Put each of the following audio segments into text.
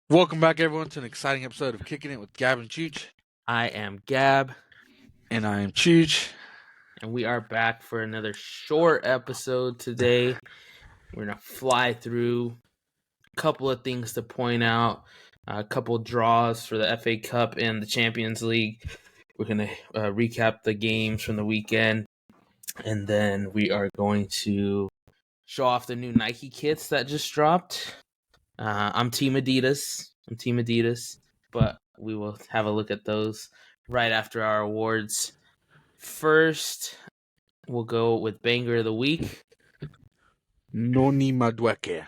Welcome back, everyone, to an exciting episode of Kicking It with Gab and Chooch. I am Gab, And I am Chooch. and we are back for another short episode today. We're going to fly through a couple of things to point out, a couple draws for the FA Cup and the Champions League. We're going to recap the games from the weekend, and then we are going to show off the new Nike kits that just dropped. I'm Team Adidas. But we will have a look at those right after our awards. First, we'll go with Banger of the Week. Noni Madueke,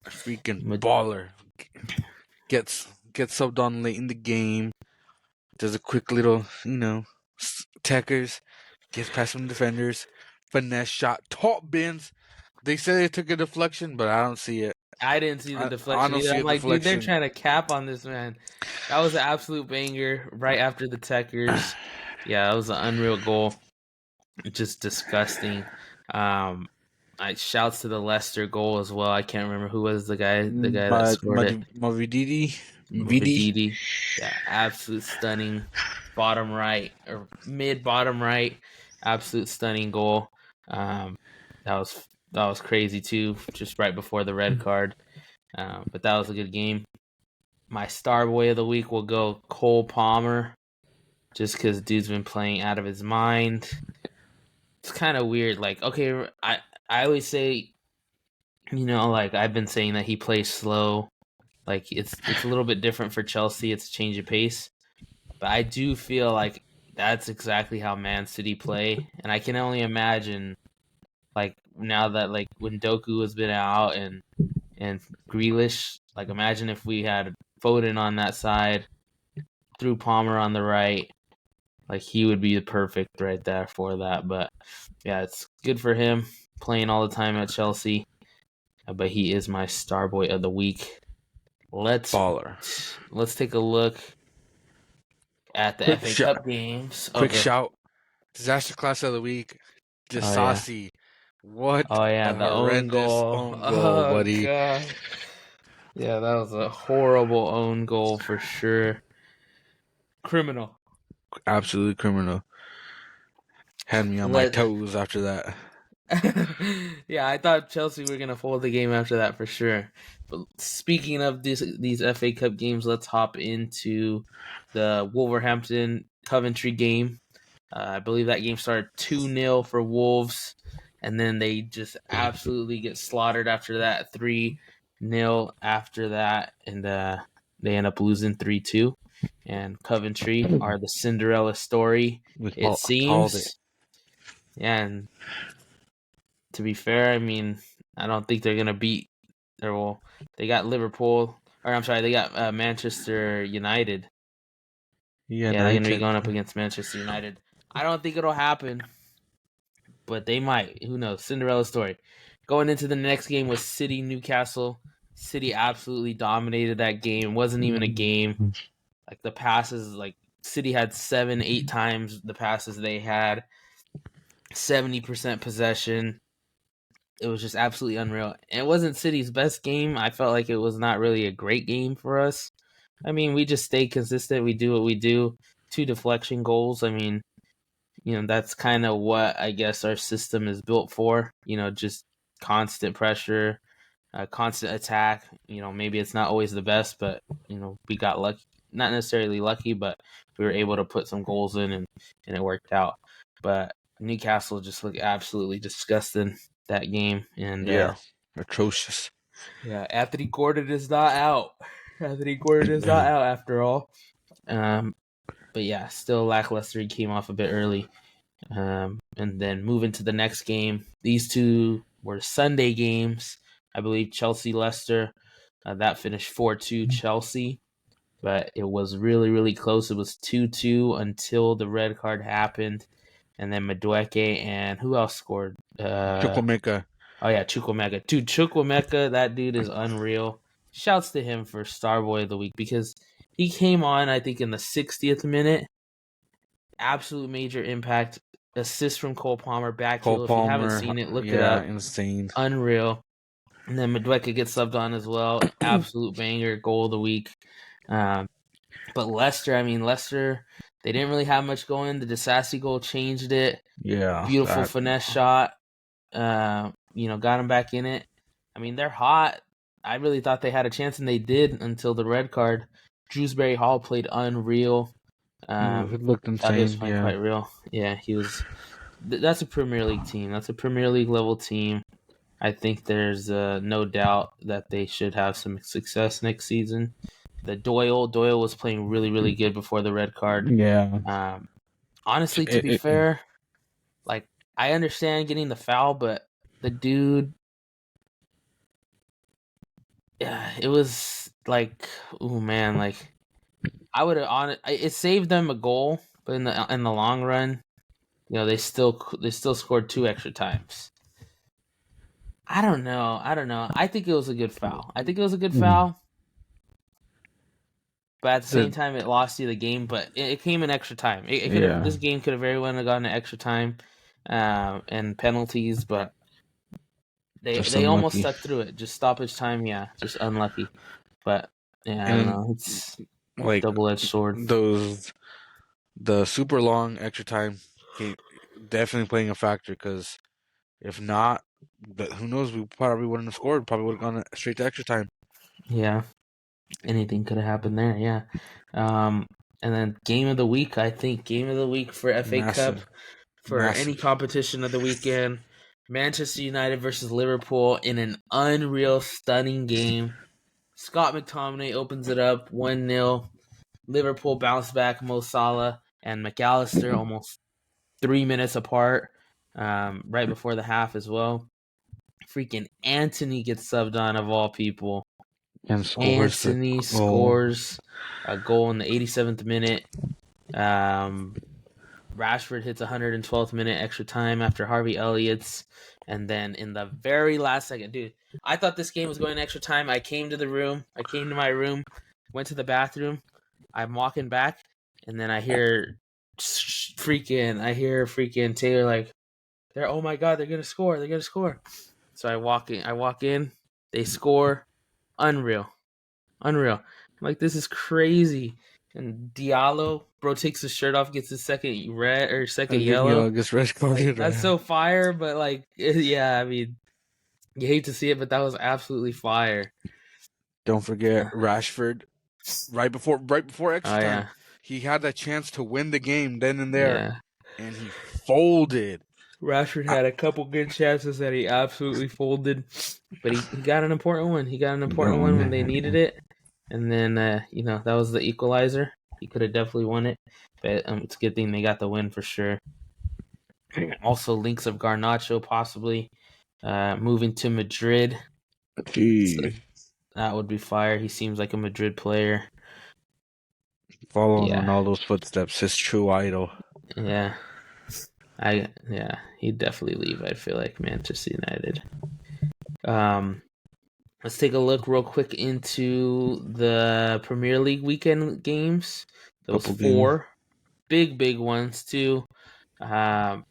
a freaking baller. Gets subbed on late in the game. Does a quick little, techers. Gets past some defenders. Finesse shot. Top bins. They say they took a deflection, but I don't see it. I didn't see the deflection either. I'm like, dude, they're trying to cap on this man. That was an absolute banger right after the techers. Yeah, that was an unreal goal. Just disgusting. Shouts to the Leicester goal as well. I can't remember who was the guy that scored it. Mavidi. Yeah, absolute stunning bottom right or mid bottom right. Absolute stunning goal. That was crazy too, just right before the red card. But that was a good game. My star boy of the week will go Cole Palmer, just because dude's been playing out of his mind. It's kind of weird. Like, okay, I always say, like I've been saying that he plays slow. Like it's a little bit different for Chelsea. It's a change of pace, but I do feel like that's exactly how Man City play, and I can only imagine, like now that like when Doku has been out and Grealish, like imagine if we had Foden on that side, threw Palmer on the right, like he would be the perfect right there for that. But yeah, it's good for him playing all the time at Chelsea. But he is my star boy of the week. Let's take a look at the FA Cup games. Quick shout. Disaster class of the week. Disasi. What? Oh yeah, the own goal, buddy. God. Yeah, that was a horrible own goal for sure. Criminal. Absolutely criminal. Had me on my toes after that. Yeah, I thought Chelsea were gonna fold the game after that for sure. But speaking of these FA Cup games, let's hop into the Wolverhampton Coventry game. I believe that game started 2-0 for Wolves, and then they just absolutely get slaughtered after that, 3-0 after that, and they end up losing 3-2. And Coventry are the Cinderella story, it seems. Yeah, and to be fair, I mean, I don't think they're gonna beat. They got Liverpool, or I'm sorry, they got Manchester United. Yeah, they're gonna be going up against Manchester United. I don't think it'll happen, but they might. Who knows? Cinderella story. Going into the next game was City Newcastle. City absolutely dominated that game. It wasn't even a game. Like the passes, like City had 7-8 times the passes they had. 70% possession. It was just absolutely unreal. And it wasn't City's best game. I felt like it was not really a great game for us. I mean, we just stay consistent. We do what we do. 2 deflection goals. I mean, that's kind of what I guess our system is built for. Just constant pressure, constant attack. Maybe it's not always the best, but, we got lucky. Not necessarily lucky, but we were able to put some goals in and it worked out. But Newcastle just looked absolutely disgusting that game. And atrocious. Yeah, Anthony Gordon is not out. After all. But yeah, still lackluster. He came off a bit early. And then moving to the next game. These two were Sunday games. I believe Chelsea-Leicester. That finished 4-2 Chelsea. But it was really, really close. It was 2-2 until the red card happened. And then Madueke and who else scored? Chukwuemeka. Oh, yeah, Chukwuemeka. Dude, Chukwuemeka, that dude is unreal. Shouts to him for Star Boy of the Week because he came on, I think, in the 60th minute. Absolute major impact. Assist from Cole Palmer, back heel. If you haven't seen it, look it up. Insane. Unreal. And then Madueke gets subbed on as well. Absolute banger, goal of the week. Um, but Leicester, they didn't really have much going. The Disasi goal changed it. Yeah, Beautiful that. finesse shot. Got them back in it. I mean, they're hot. I really thought they had a chance, and they did until the red card. Drewsbury Hall played unreal. It looked Thought he was insane. playing Yeah. quite real. Yeah, he was. That's a Premier League team. That's a Premier League level team. I think there's no doubt that they should have some success next season. The Doyle was playing really, really good before the red card. Yeah. Honestly, to be fair, like I understand getting the foul, but the dude, yeah, it was like, oh man, like I would have on it saved them a goal, but in the long run, they still scored 2 extra times. I don't know. I think it was a good foul. But at the same time, it lost you the game. But it came in extra time. It could have. Yeah. This game could have very well gone to extra time, and penalties. But Just they almost unlucky. stuck through it. Just stoppage time. Yeah, just unlucky. But yeah, I don't And know. It's like double-edged sword. the super long extra time definitely playing a factor because if not, but who knows? We probably wouldn't have scored. Probably would have gone straight to extra time. Yeah, anything could have happened there. Yeah. And then game of the week. I think game of the week for FA Cup, Massive, for any massive. competition of the weekend. Manchester United versus Liverpool in an unreal, stunning game. Scott McTominay opens it up 1-0. Liverpool bounce back. Mo Salah and McAllister almost 3 minutes apart, right before the half as well. Freaking Anthony gets subbed on, of all people. And scores the Anthony goal. scores a goal in the 87th minute. Rashford hits 112th minute extra time after Harvey Elliott's. And then in the very last second, dude, I thought this game was going extra time. I came to my room, went to the bathroom. I'm walking back, and then I hear freaking Taylor like, oh my god, they're gonna score. So I walk in, they score. Unreal. I'm like, this is crazy. And Diallo, bro, takes his shirt off, gets his second red or second yellow. I guess red Like, carded. that's so fire, but like, yeah, I mean, you hate to see it, but that was absolutely fire. Don't forget Rashford. Right before extra Oh time, yeah, he had that chance to win the game then and there, yeah. and he folded. Rashford I, had a couple good chances that he absolutely folded, but he got an important one. He got an important one when they needed it, and then that was the equalizer. He could have definitely won it, but it's a good thing they got the win for sure. Also, links of Garnacho possibly moving to Madrid. So Gee, that would be fire. He seems like a Madrid player. following Yeah, Ronaldo's footsteps, his true idol. yeah. He'd definitely leave. I feel like Manchester United. Let's take a look real quick into the Premier League weekend games. Those Couple games. four big ones too. Let's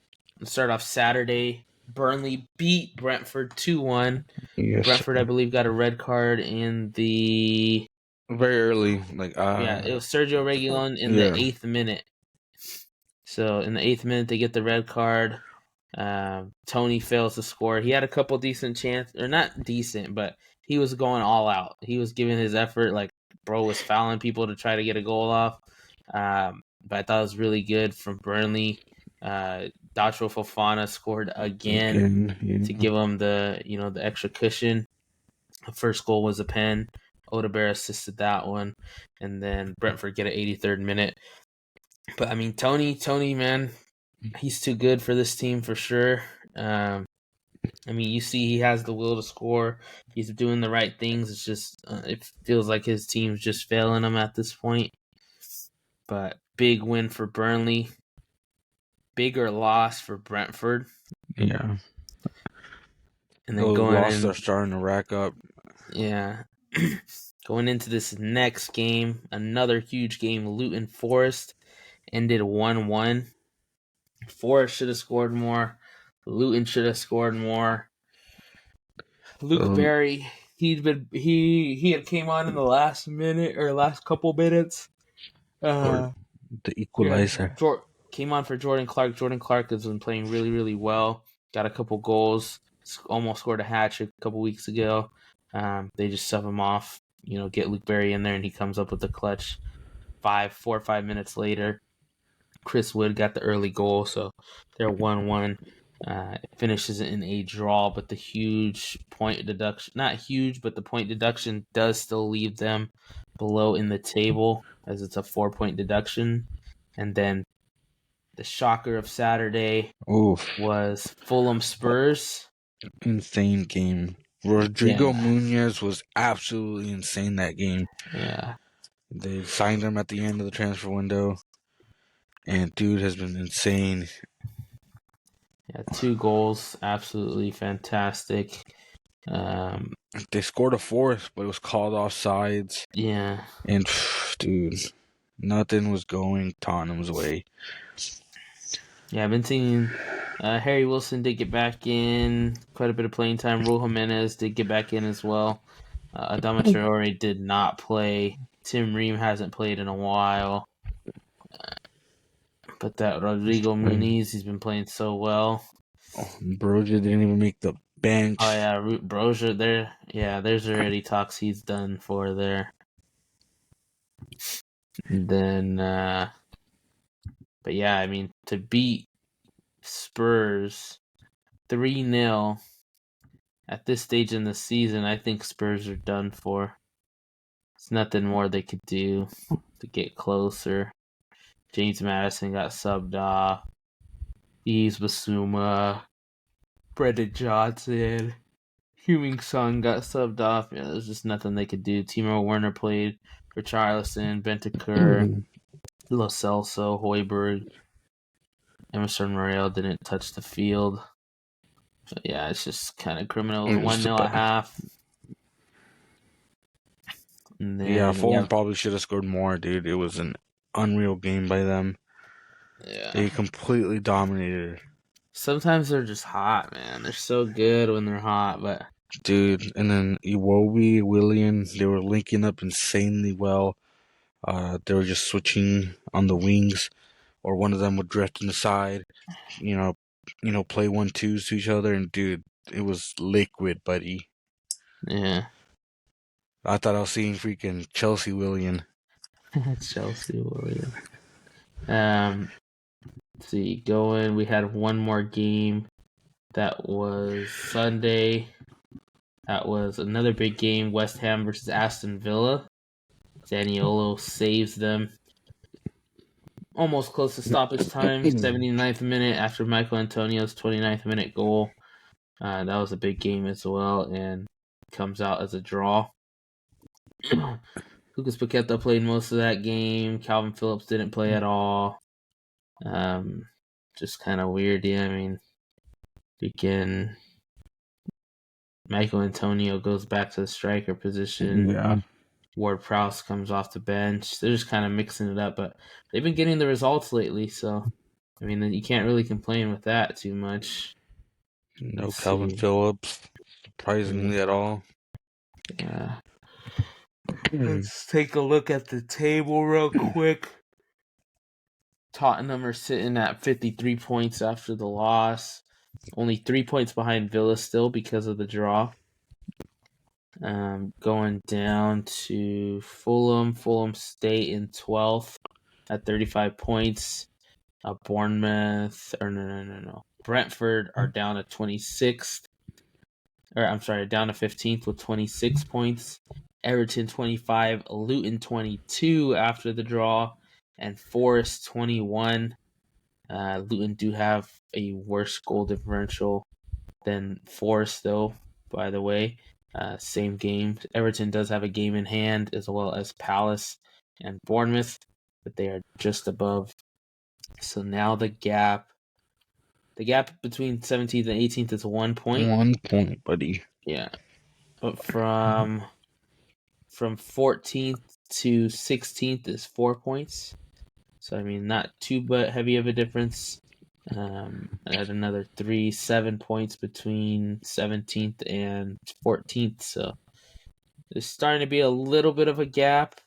start off Saturday. Burnley beat Brentford 2-1. Yes, Brentford, I believe, got a red card in the very early. it was Sergio Reguilon in the Yeah, 8th minute. So in the 8th minute, they get the red card. Tony fails to score. He had a couple decent chances, or not decent, but he was going all out. He was giving his effort. Like, bro was fouling people to try to get a goal off. But I thought it was really good from Burnley. Dacho Fofana scored again to yeah. give him the extra cushion. The first goal was a pen. Odebear assisted that one, and then Brentford get an 83rd minute. But I mean, Tony, man, he's too good for this team for sure. I mean, you see, he has the will to score. He's doing the right things. It's just it feels like his team's just failing him at this point. But big win for Burnley. Bigger loss for Brentford. Yeah. And then Those going losses in, are starting to rack up. yeah, going into this next game, another huge game. Luton Forest ended 1-1. Forest should have scored more. Luton should have scored more. Luke Berry, he had came on in the last minute or last couple minutes. Or the Yeah, equalizer. came on for Jordan Clark. Jordan Clark has been playing really, really well. Got a couple goals. Almost scored a hat trick a couple weeks ago. They just sub him off. Get Luke Berry in there, and he comes up with the clutch. 4 or 5 minutes later, Chris Wood got the early goal, so they're 1-1. It finishes in a draw, but the huge point deduction, not huge, but the point deduction does still leave them below in the table as it's a 4-point deduction. And then the shocker of Saturday Oof. was Fulham Spurs. Insane game. Rodrigo Yeah. Munoz was absolutely insane that game. Yeah. They signed him at the end of the transfer window, and dude has been insane. Yeah, 2 goals, absolutely fantastic. They scored a fourth, but it was called offsides. Yeah. And, dude, nothing was going Tottenham's way. Yeah, I've been seeing Harry Wilson did get back in, quite a bit of playing time. Raul Jimenez did get back in as well. Adama Traore did not play. Tim Ream hasn't played in a while. But that Rodrigo Muniz, he's been playing so well. Broja didn't even make the bench. Oh yeah, Brozier there. Yeah, there's already talks he's done for there. And then, but yeah, I mean, to beat Spurs 3-0 at this stage in the season, I think Spurs are done for. There's nothing more they could do to get closer. James Madison got subbed off. Yves Basuma, Brendan Johnson, Heung Son got subbed off. Yeah, there's just nothing they could do. Timo Werner played for Charleston, Bentancur, Lo Celso, Hoiberg. Emerson Royale didn't touch the field. But yeah, it's just kind of criminal. It was 1-0 at half. And then, Yeah, Fulham probably should have scored more, dude. It was an unreal game by them. Yeah. They completely dominated. Sometimes they're just hot, man. They're so good when they're hot, but dude. And then Iwobi, Willian, they were linking up insanely well. They were just switching on the wings, or one of them would drift in the side. Play 1-2s to each other, and dude, it was liquid, buddy. yeah. I thought I was seeing freaking Chelsea Willian. Chelsea William. Let's see, we had one more game. That was Sunday. That was another big game. West Ham versus Aston Villa. Zaniolo saves them. Almost close to stoppage time. 79th minute after Michael Antonio's 29th minute goal. That was a big game as well, and comes out as a draw. Lucas Paqueta played most of that game. Calvin Phillips didn't play at all. Just kind of weird. Yeah, I mean, freaking Michael Antonio goes back to the striker position. Yeah. Ward-Prowse comes off the bench. They're just kind of mixing it up, but they've been getting the results lately, so I mean, you can't really complain with that too much. No Calvin Phillips, surprisingly at all. Yeah. Let's take a look at the table real quick. Tottenham are sitting at 53 points after the loss. Only 3 points behind Villa still because of the draw. Going down to Fulham. Fulham stay in 12th at 35 points. Bournemouth, or no. Brentford are down to 26th. Or I'm sorry, down to 15th with 26 points. Everton 25, Luton 22 after the draw, and Forest 21. Luton do have a worse goal differential than Forest, though, by the way. Same game. Everton does have a game in hand, as well as Palace and Bournemouth, but they are just above. So now the gap between 17th and 18th is 1 point. 1 point, buddy. Yeah. But from 14th to 16th is 4 points. So, I mean, not too heavy of a difference. At another 7 points between 17th and 14th. So there's starting to be a little bit of a gap,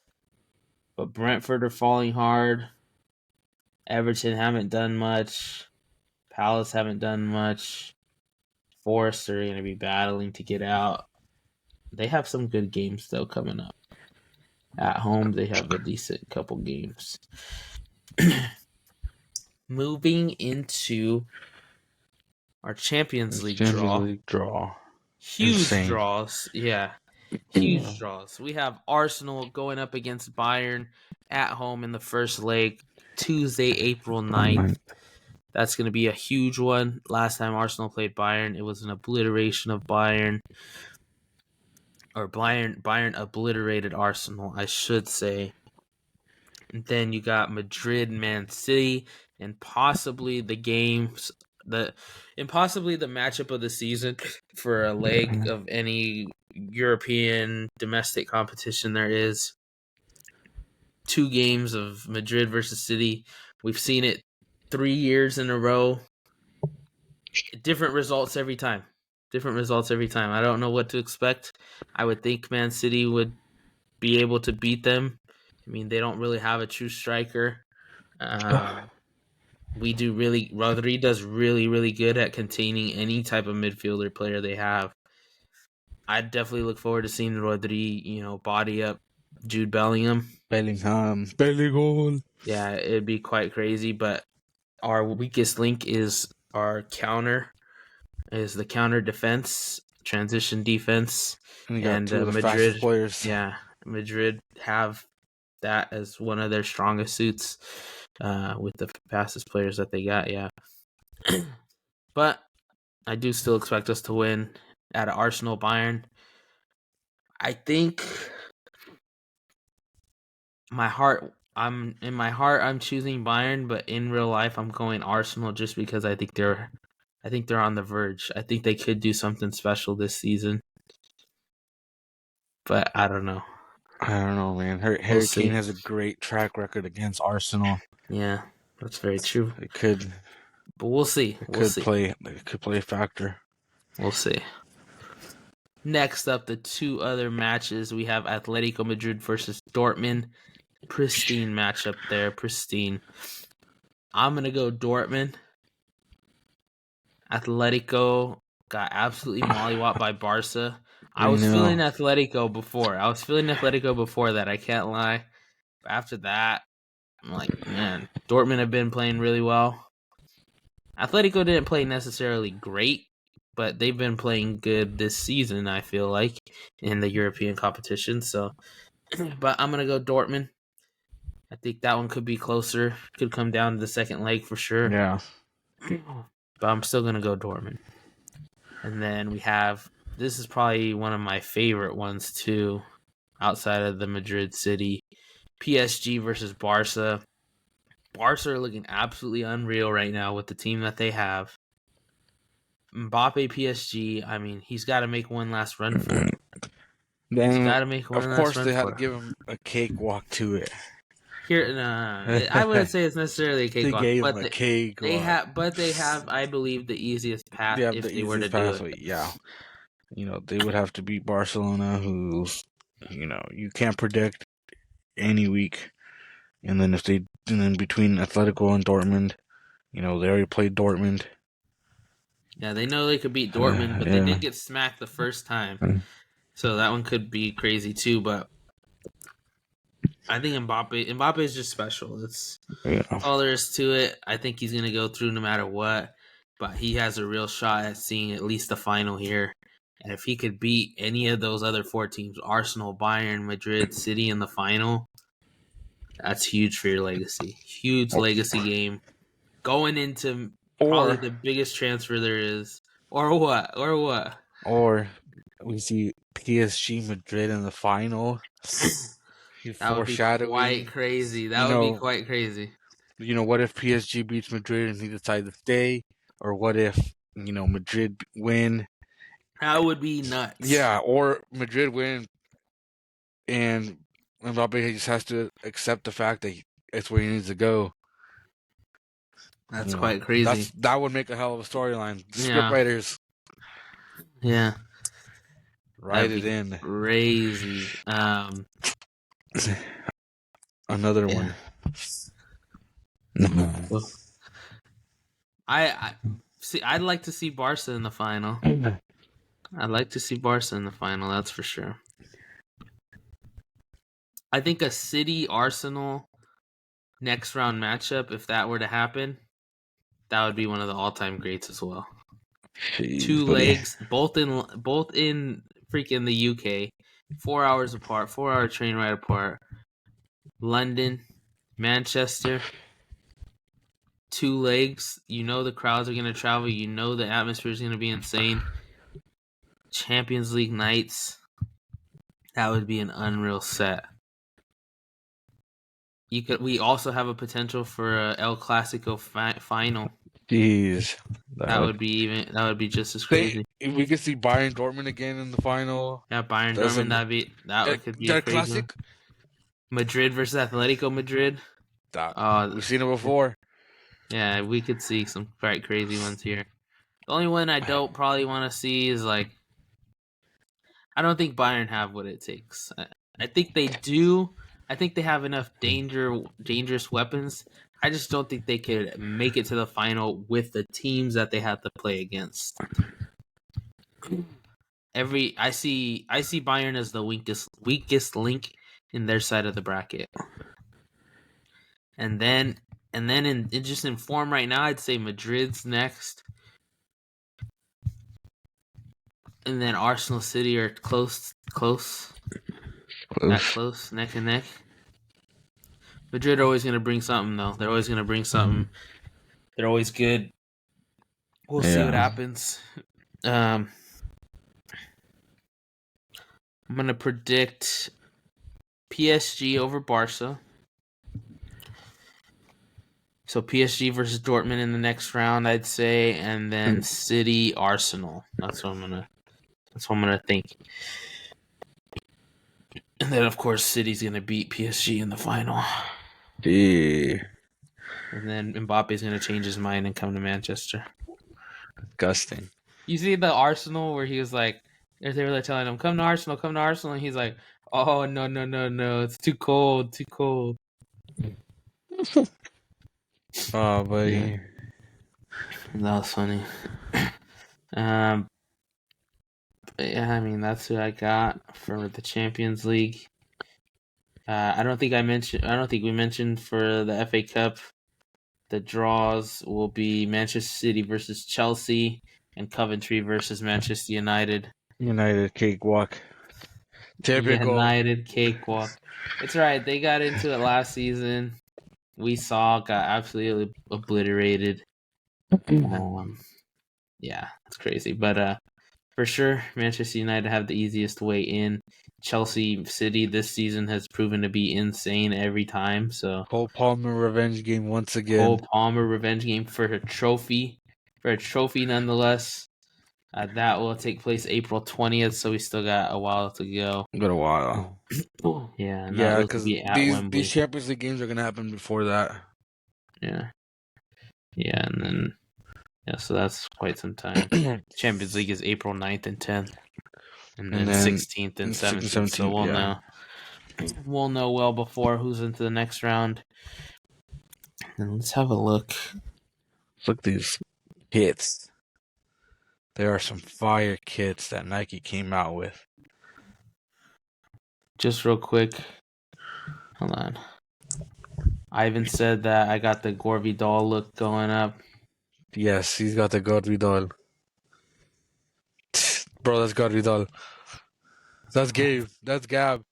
but Brentford are falling hard. Everton haven't done much. Palace haven't done much. Forest are going to be battling to get out. They have some good games, though, coming up. At home, they have a decent couple games. Moving into our Champions League Champions draw. League draw. Huge Insane. draws. Yeah. Huge draws. We have Arsenal going up against Bayern at home in the first leg, Tuesday, April 9th. That's going to be a huge one. Last time Arsenal played Bayern, it was an obliteration of Bayern. Or Bayern obliterated Arsenal, I should say. And then you got Madrid, Man City, and possibly the matchup of the season for a leg of any European domestic competition there is. 2 games of Madrid versus City. We've seen it 3 years in a row. Different results every time. I don't know what to expect. I would think Man City would be able to beat them. I mean, they don't really have a true striker. Rodri does really, really good at containing any type of midfielder player they have. I'd definitely look forward to seeing Rodri, body up Jude Bellingham. Bellingham. Yeah, it'd be quite crazy, but our weakest link is the counter defense, transition defense, And you got and 2 of the fastest players. Yeah, Madrid have that as one of their strongest suits with the fastest players that they got. Yeah, but I do still expect us to win at Arsenal Bayern. I think I'm choosing Bayern, but in real life I'm going Arsenal just because I think they're on the verge. I think they could do something special this season. But I don't know. I don't know, man. Harry Kane has a great track record against Arsenal. Yeah, that's very true. It could, but we'll see. It could play a factor. We'll see. Next up, the 2 other matches we have: Atletico Madrid versus Dortmund. Pristine matchup there. Pristine. I'm gonna go Dortmund. Atletico got absolutely mollywopped by Barca. I was feeling Atletico before. That. I can't lie. But after that, I'm like, man, Dortmund have been playing really well. Atletico didn't play necessarily great, but they've been playing good this season, I feel like, in the European competition. So, but I'm going to go Dortmund. I think that one could be closer. Could come down to the second leg for sure. Yeah. But I'm still going to go Dortmund. And then we have, this is probably one of my favorite ones too, outside of the Madrid City. PSG versus Barca. Barca are looking absolutely unreal right now with the team that they have. Mbappe PSG, I mean, he's got to make one last run for it. Then, of course, they had to give him a cakewalk to it. I wouldn't say it's necessarily a cakewalk. They gave him a cakewalk. They have, I believe, the easiest path if they were to do it. Yeah. They would have to beat Barcelona, who's, you can't predict any week. And then between Atletico and Dortmund, they already played Dortmund. Yeah, they know they could beat Dortmund, but they did get smacked the first time. So that one could be crazy too, but I think Mbappe is just special. That's all there is to it. I think he's going to go through no matter what, but he has a real shot at seeing at least the final here. And if he could beat any of those other 4 teams, Arsenal, Bayern, Madrid, City in the final, that's huge for your legacy. Huge legacy game. Going into probably the biggest transfer there is. Or what? Or we see PSG Madrid in the final. That would be quite crazy. Would be quite crazy. What if PSG beats Madrid and he decides to stay? Or what if, Madrid win? That would be nuts. Yeah, or Madrid win and Mbappe just has to accept the fact that it's where he needs to go. That's quite crazy. That would make a hell of a storyline. Yeah. Scriptwriters, Yeah. write That'd it be in. crazy. Another Yeah. one. No. Well, I see. I'd like to see Barca in the final. I'd like to see Barca in the final. That's for sure. I think a City Arsenal next round matchup, if that were to happen, that would be one of the all time greats as well. Jeez, Two buddy. legs, both in freaking the UK, 4 hours apart, 4 hour train ride apart. London, Manchester, two legs. You know the crowds are gonna travel. You know the atmosphere is gonna be insane. Champions League nights. That would be an unreal set. We also have a potential for a El Clasico final. Jeez. That would be just as They, crazy. if we could see Bayern Dortmund again in the final. Yeah, Bayern That's Dortmund. an That could be a Der crazy one. Classic. Madrid versus Atletico Madrid. We've seen it before. Yeah, we could see some quite crazy ones here. The only one I don't probably want to see is like, I don't think Bayern have what it takes. I think they do. I think they have enough dangerous weapons. I just don't think they could make it to the final with the teams that they have to play against. I see Bayern as the weakest link in their side of the bracket. And then in form right now, I'd say Madrid's next. And then Arsenal City are close, that close, neck and neck. Madrid are always going to bring something, though. They're always going to bring something. They're always good. We'll see what happens. I'm going to predict PSG over Barca. So PSG versus Dortmund in the next round, I'd say, and then City Arsenal. That's what I'm gonna think. And then of course City's gonna beat PSG in the final. Gee. And then Mbappe's gonna change his mind and come to Manchester. Disgusting. You see the Arsenal where he was like, they were like telling him, come to Arsenal, and he's like, oh no, it's too cold. Oh, buddy. Yeah. That was funny. But yeah, I mean that's who I got for the Champions League. I don't think we mentioned for the FA Cup. The draws will be Manchester City versus Chelsea and Coventry versus Manchester United. United cakewalk. Typical. United cakewalk. It's right. They got into it last season. We got absolutely obliterated. Yeah, it's crazy. But for sure, Manchester United have the easiest way in. Chelsea City this season has proven to be insane every time. So Cole Palmer revenge game once again. Cole Palmer revenge game for a trophy. Nonetheless. That will take place April 20th, so we still got a while to go. Got a while. Yeah, and Yeah, those will because be at Wembley. these Champions League games are gonna happen before that. Yeah, and then so that's quite some time. Champions League is April 9th and 10th, and then 16th and 17th. So we'll know. We'll know well before who's into the next round. And let's have a look. Look at these kits. There are some fire kits that Nike came out with. Just real quick. Hold on. Ivan said that I got the Gore Vidal look going up. Yes, he's got the God Vidal. Bro, that's God Vidal. That's Gabe. That's Gab.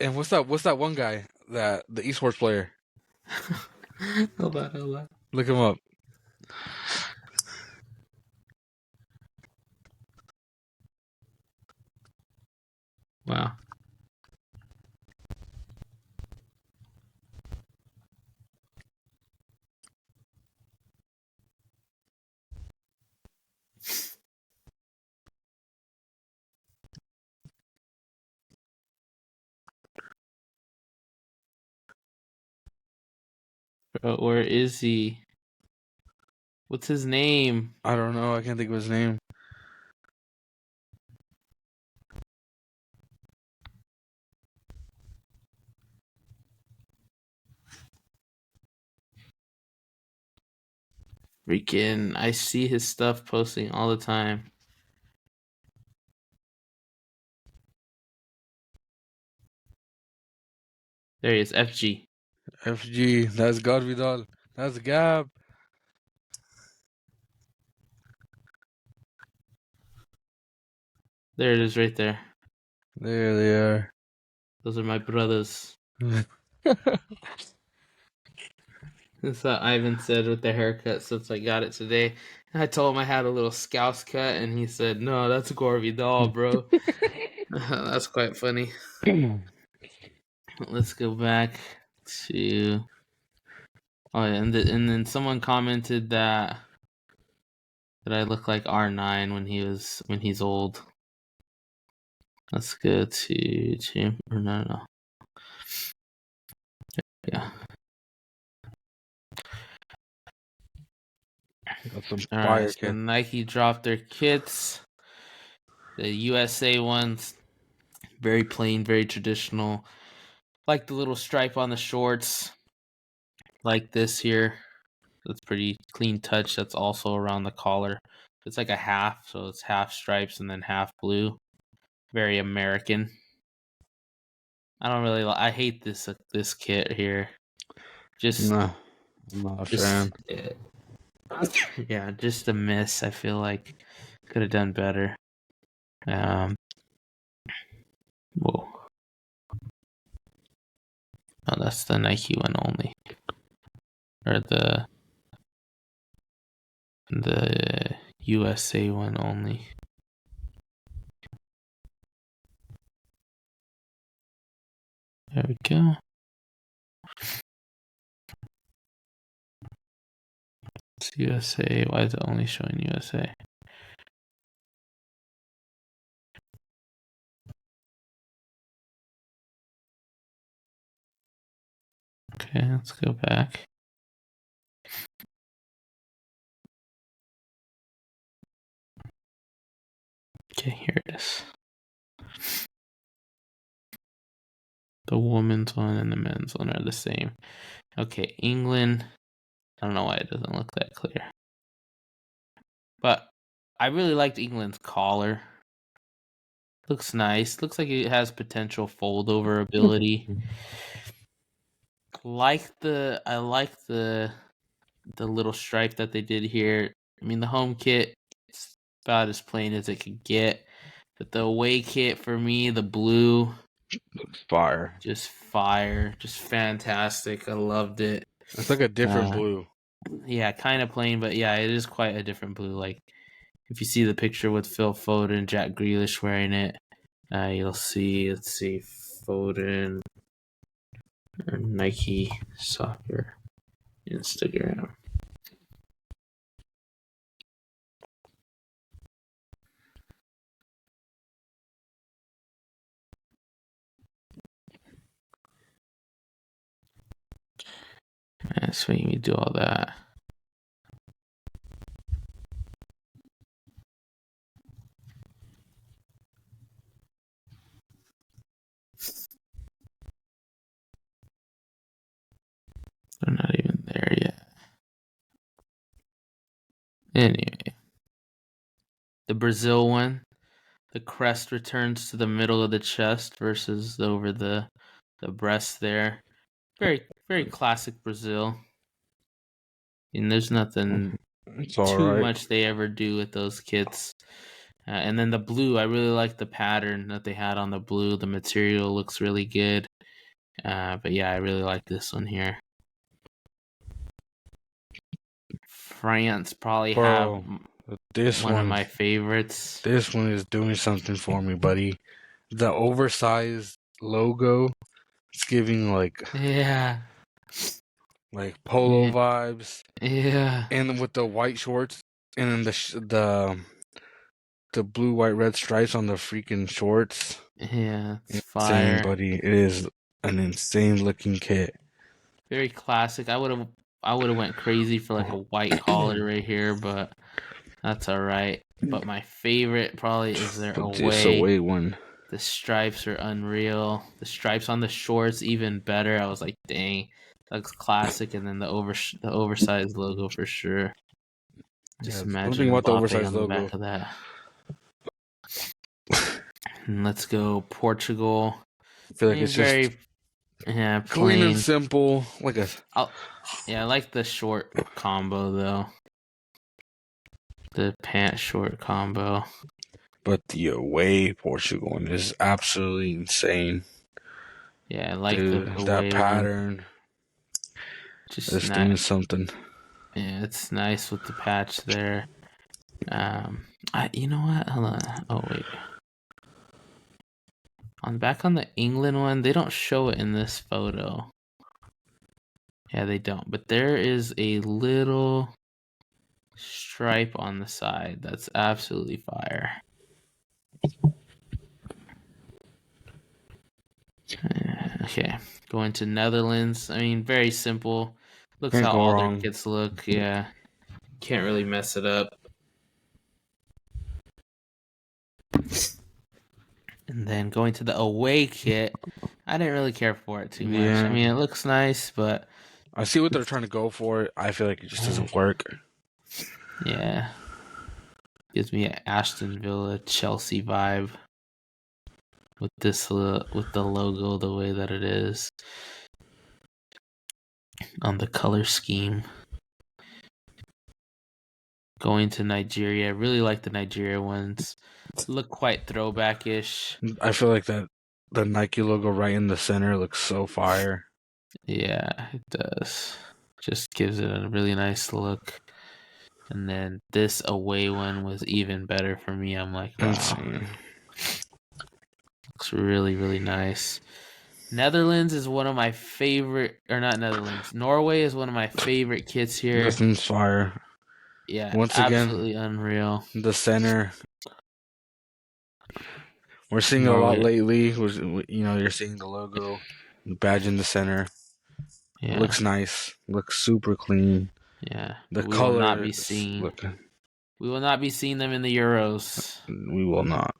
And what's that one guy, the esports player? Hold on. Look him up. Wow. Bro, where is he? What's his name? I don't know. I can't think of his name. Freaking, I see his stuff posting all the time. There he is, FG. FG. That's God Vidal. That's Gab. There it is right there. There they are. Those are my brothers. That's what Ivan said with the haircut since I got it today. I told him I had a little scouse cut, and he said, "No, that's Gore Vidal, bro." That's quite funny. Let's go back to. Oh, yeah, and then someone commented that I look like R9 when he's old. Let's go to Jim. Or no. Yeah. That's some All fire right. So kid. Nike dropped their kits. The USA ones, very plain, very traditional. Like the little stripe on the shorts, like this here. That's pretty clean touch. That's also around the collar. It's like a half, so it's half stripes and then half blue. Very American. I don't really. I hate this kit here. Nah, I'm not a fan. Yeah, just a miss. I feel like could have done better. Whoa. Oh, that's the Nike one only, or the USA one only. There we go. It's USA. Why is it only showing USA? Okay, let's go back. Okay, here it is. The women's one and the men's one are the same. Okay, England. I don't know why it doesn't look that clear. But I really liked England's collar. Looks nice. Looks like it has potential fold over ability. I like the little stripe that they did here. I mean, the home kit is about as plain as it could get. But the away kit for me, the blue, Looks fire. just fire, just fantastic. I loved it. It's like a different blue. Yeah, kind of plain, but yeah, it is quite a different blue. Like if you see the picture with Phil Foden, Jack Grealish wearing it, you'll see. Let's see, Foden or Nike Soccer Instagram. That's when you do all that. They're not even there yet. Anyway, the Brazil one, the crest returns to the middle of the chest versus over the breast there. Very, very classic Brazil. And there's nothing It's all too right. much they ever do with those kits. And then the blue, I really like the pattern that they had on the blue. The material looks really good. But yeah, I really like this one here. France probably Bro, have this one of one, my favorites. this one is doing something for me, buddy. The oversized logo, it's giving like Yeah. polo vibes, Yeah. and with the white shorts, and then the blue, white, red stripes on the freaking shorts. Yeah, it's Insane, fire. buddy. It is an insane looking kit. Very classic. I would have I would have went crazy for like a white collar right here, but that's all right. But my favorite probably is their But this away. away one. The stripes are unreal. The stripes on the shorts even better. I was like, dang, that's classic. And then the oversized logo for sure. Yeah, Just one thing imagine about the Mbappe oversized on the logo. back of that. And let's go Portugal. I feel I like mean, it's just very clean and plain. simple, like a. I like the short combo though. The pant short combo. But the away Portugal one is absolutely insane. Yeah, I like the Dude, that away one. pattern. Just This thing not. is something. Yeah, it's nice with the patch there. You know what? Hold on. Oh wait. On the England one, they don't show it in this photo. Yeah, they don't. But there is a little stripe on the side that's absolutely fire. Okay, going to Netherlands. I mean, very simple. Looks Can't how go all their wrong. kits look. Yeah, can't really mess it up. And then going to the away kit, I didn't really care for it too much. I Yeah. mean, it looks nice, but I see what they're trying to go for. I feel like it just doesn't work. yeah, gives me an Aston Villa Chelsea vibe with with the logo the way that it is on the color scheme. Going to Nigeria, I really like the Nigeria ones. Look quite throwback-ish. I feel like that the Nike logo right in the center looks so fire. Yeah, it does. Just gives it a really nice look. And then this away one was even better for me. I'm like, wow, Insane. looks really, really nice. Netherlands is one of my favorite, or not Netherlands. Norway is one of my favorite kits here. This thing's fire. Yeah, Once again, absolutely unreal. the center. We're seeing it a lot Norway, lately. You're seeing the logo, the badge in the center. It yeah, looks nice. Looks super clean. yeah. The But we will not be colors seeing. look. We will not be seeing them in the Euros. We will not.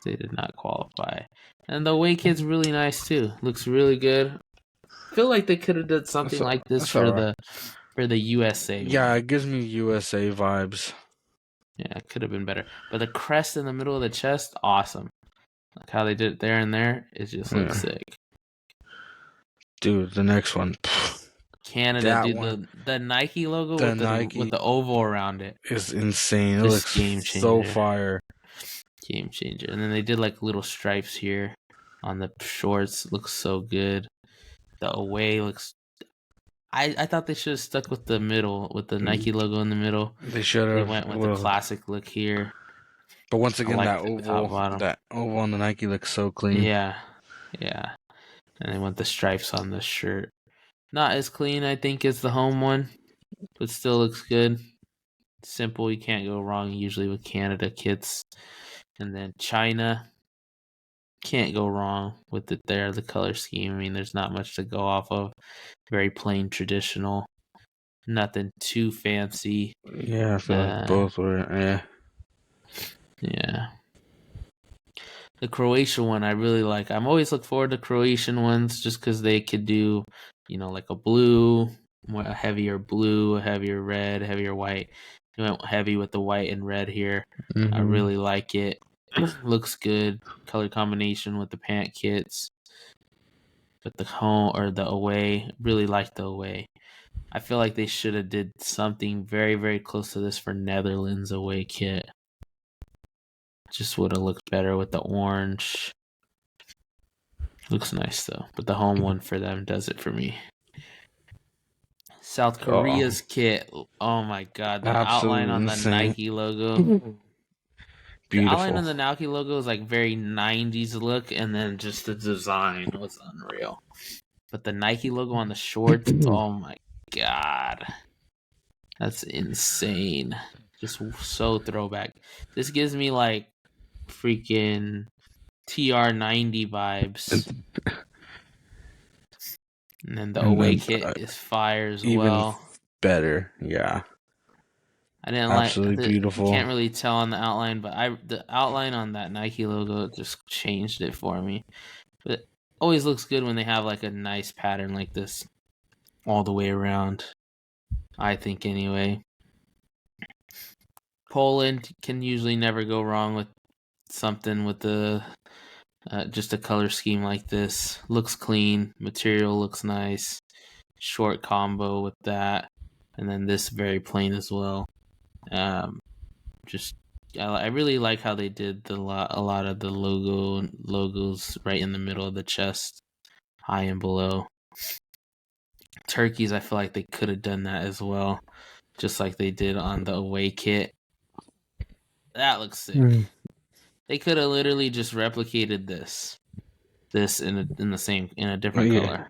They did not qualify. And the away kit's really nice too. Looks really good. Feel like they could have done something like this That's alright. for the USA Yeah, one. it gives me USA vibes. Yeah, it could have been better. But the crest in the middle of the chest, awesome. Like how they did it there and there, it just looks Yeah. sick. Dude, the next one. Canada, That dude, one. the Nike logo The with Nike the oval around it. is insane. It Just looks game so changer. fire. Game changer. And then they did like little stripes here on the shorts. Looks so good. The away looks. I thought they should have stuck with the middle, with the Nike logo in the middle. They should They have. went with the classic look here. But once I again, like the top bottom. that oval on the Nike looks so clean. Yeah, yeah. And they went the stripes on the shirt. Not as clean, I think, as the home one, but still looks good. Simple, you can't go wrong usually with Canada kits. And then China, can't go wrong with it there, the color scheme. I mean, there's not much to go off of. Very plain, traditional. Nothing too fancy. Yeah, I feel like both were. Yeah. The Croatian one I really like. I'm always look forward to Croatian ones just because they could do, like a blue, a heavier blue, a heavier red, heavier white. They went heavy with the white and red here. I really like it. Looks good. Color combination with the pant kits. But the home or the away, really like the away. I feel like they should have did something very, very close to this for Netherlands away kit. Just would have looked better with the orange. Looks nice though, but the home one for them does it for me. South Korea's kit. Oh my god, the outline Absolutely on the insane. Nike logo. The outline Beautiful. on the Nike logo is like very 90s look, and then just the design was unreal. But the Nike logo on the shorts, oh my god. That's insane. Just so throwback. This gives me like freaking TR90 vibes. And then the away kit is fire as well. better. Yeah. I didn't like Absolutely you beautiful. can't really tell on the outline, but the outline on that Nike logo just changed it for me. But it always looks good when they have like a nice pattern like this all the way around. I think anyway. Poland can usually never go wrong with something with the just a color scheme like this. Looks clean, material looks nice, short combo with that, and then this very plain as well. Um, just I really like how they did a lot of the logos right in the middle of the chest, high and below. Turkeys, I feel like they could have done that as well, just like they did on the away kit. That looks sick. Mm. They could have literally just replicated this in a Oh, different yeah. color.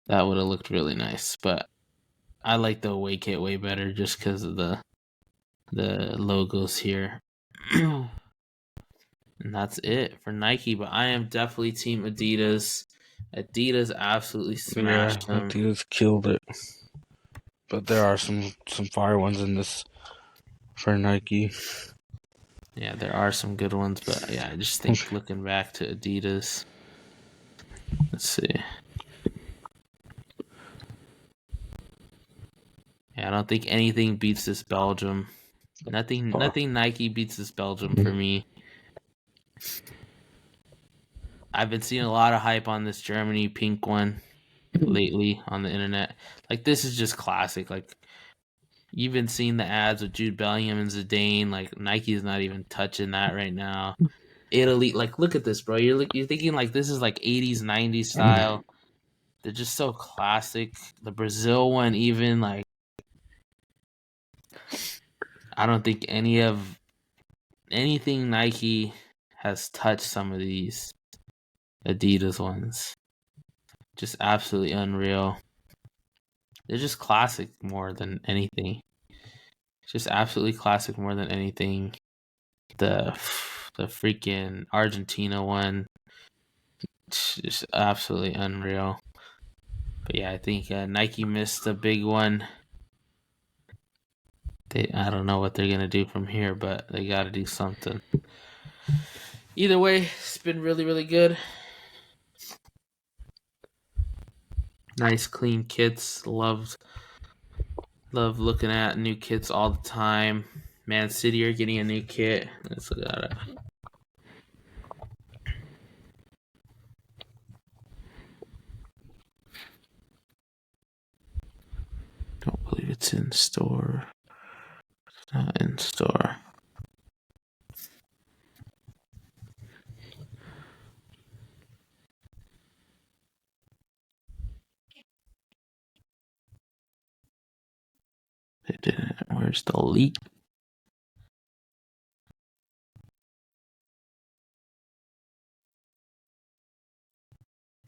That would have looked really nice, but I like the away kit way better just because of the logos here. And that's it for Nike, but I am definitely team Adidas. Adidas absolutely Yeah, smashed them. Adidas killed it. But there are some fire ones in this for Nike. Yeah, there are some good ones, but yeah, I just think looking back to Adidas. Let's see. Yeah, I don't think anything beats this Belgium. Nothing Nike beats this Belgium for me. I've been seeing a lot of hype on this Germany pink one lately on the internet. Like this is just classic. Like you've been seeing the ads with Jude Bellingham and Zidane. Like Nike's not even touching that right now. Italy, like look at this, bro. You're thinking like this is like 80s, 90s style. They're just so classic. The Brazil one, even like I don't think anything Nike has touched some of these Adidas ones. Just absolutely unreal. They're just classic more than anything. Just absolutely classic more than anything. The freaking Argentina one, just absolutely unreal. But yeah, I think Nike missed a big one. I don't know what they're gonna do from here, but they got to do something. Either way, it's been really, really good. Nice, clean kits. Love looking at new kits all the time. Man City are getting a new kit. Let's look at it. Don't believe it's in store. It's not in store. They didn't. Where's the leak?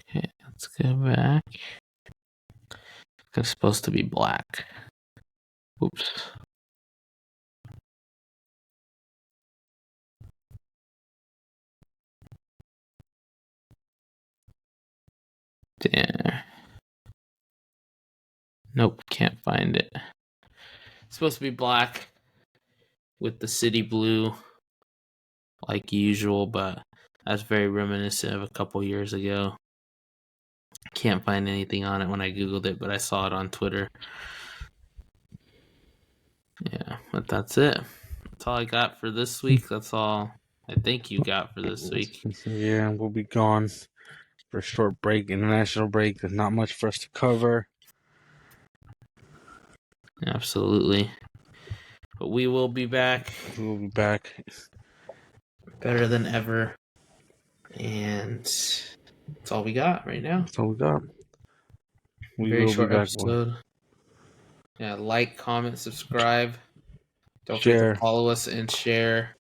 Okay, let's go back. It's supposed to be black. Oops. Damn. Nope, can't find it. It's supposed to be black with the city blue, like usual, but that's very reminiscent of a couple years ago. Can't find anything on it when I googled it, but I saw it on Twitter. Yeah, but that's it. That's all I got for this week. That's all I think you got for this week. Yeah, we'll be gone for a short break, international break. There's not much for us to cover. Absolutely. But we will be back. We'll be back Better than ever. And that's all we got right now. That's all we got. We Very will be short back. episode. Yeah, like, comment, subscribe. Don't forget to Share. follow us and share.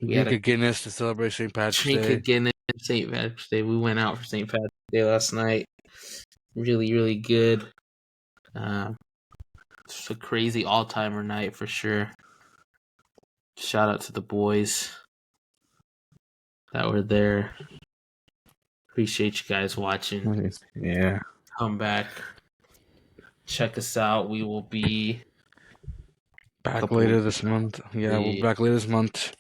We had Drink a a Guinness to celebrate St. Patrick's drink Day. again at St. Patrick's Day. We went out for St. Patrick's Day last night. Really, really good. It's a crazy all-timer night for sure. Shout out to the boys that were there. Appreciate you guys watching. Yeah. Come back. check us out. We will be Back later this month. Yeah, we'll be back later this month.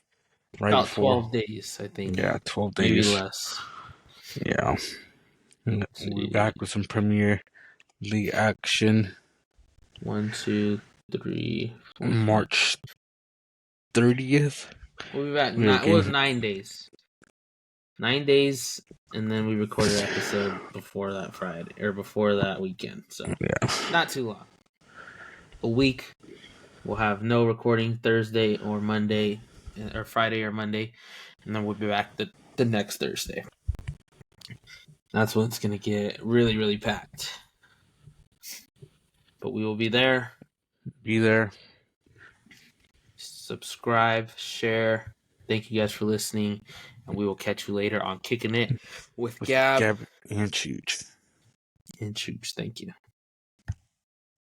Right about before. 12 days, I think. Yeah, 12 Maybe days. less. Yeah. We'll be back with some Premier League action. 1, 2, 3, 4, 5. March 30th. We'll be back. We have 9 days. 9 days, and then we record an episode before that Friday or before that weekend. So Yeah. not too long. A week. We'll have no recording Thursday or Monday, or Friday or Monday, and then we'll be back the next Thursday. That's when it's gonna get really, really packed. But we will be there. Be there. Subscribe, share. Thank you guys for listening, and we will catch you later on Kicking It with Gab and Chooch. and Chooch. Thank you.